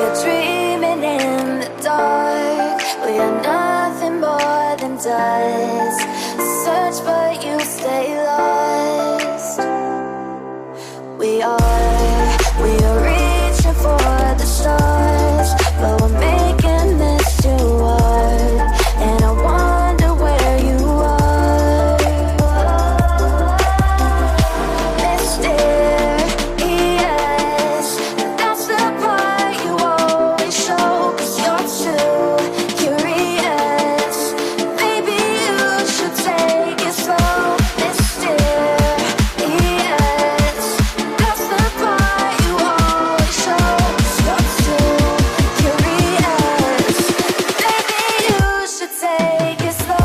are dreaming in the dark. We are nothing more than dust. Search but you stay lost. We are reaching for the stars, but we're making this too hard. And I wonder where you are. Mysterious, that's the part you always show. 'Cause you're too curious. Maybe you should take it slow. Mysterious, that's the part you always show. 'Cause you're too curious. Maybe you should take it slow.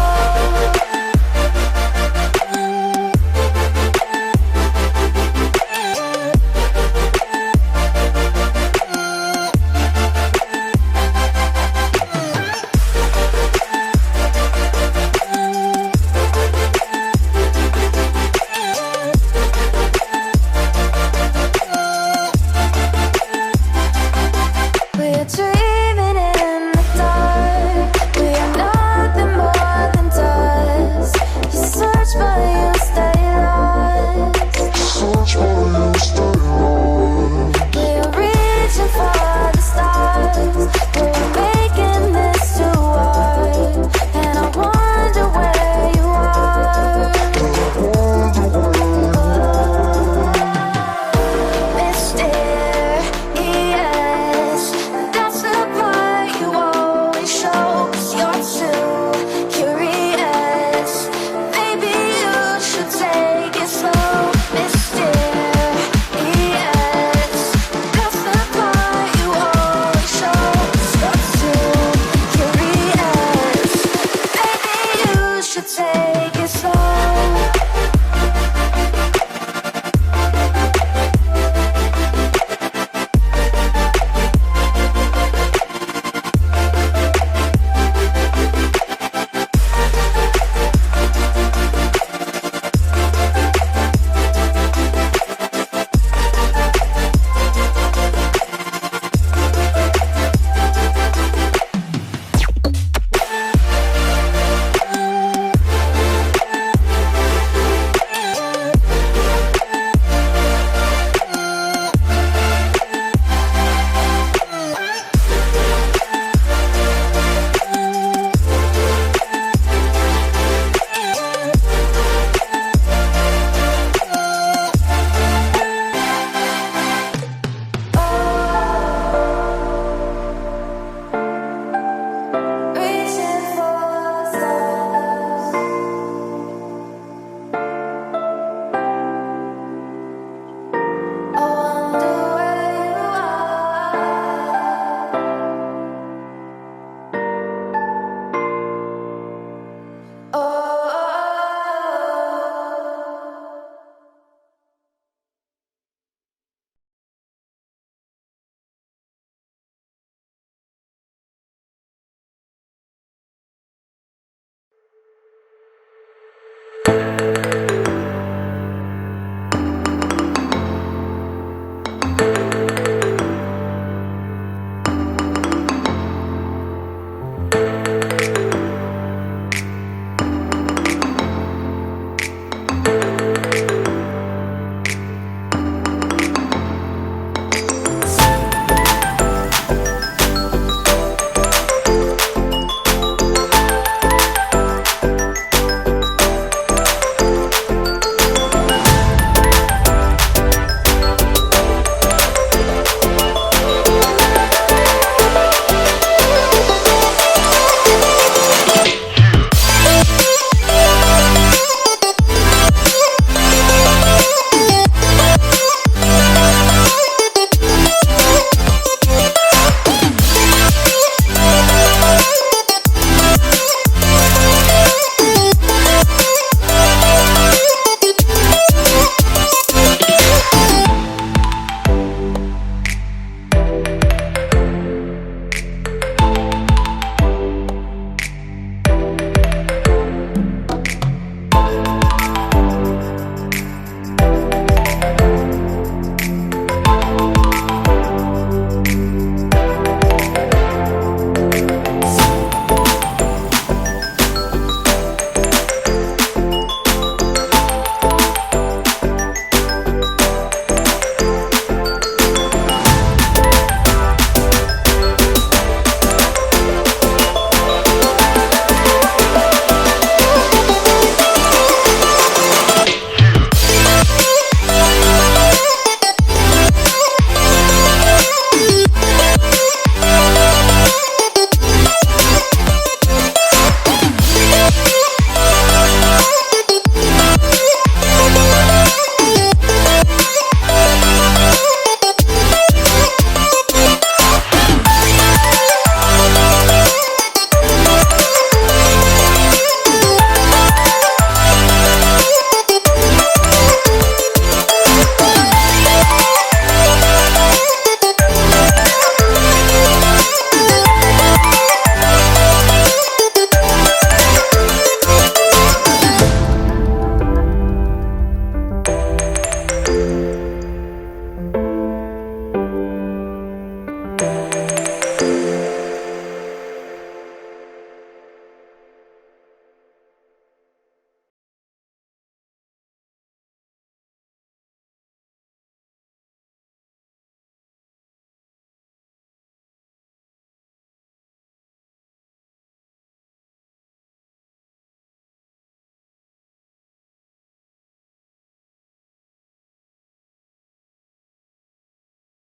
We're dreaming in the dark. We are nothing more than dust. You search but you stay lost. We are reaching for the stars. We're making this too hard. And I wonder where you are. Mysterious, that's the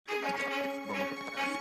Vamos a empezar.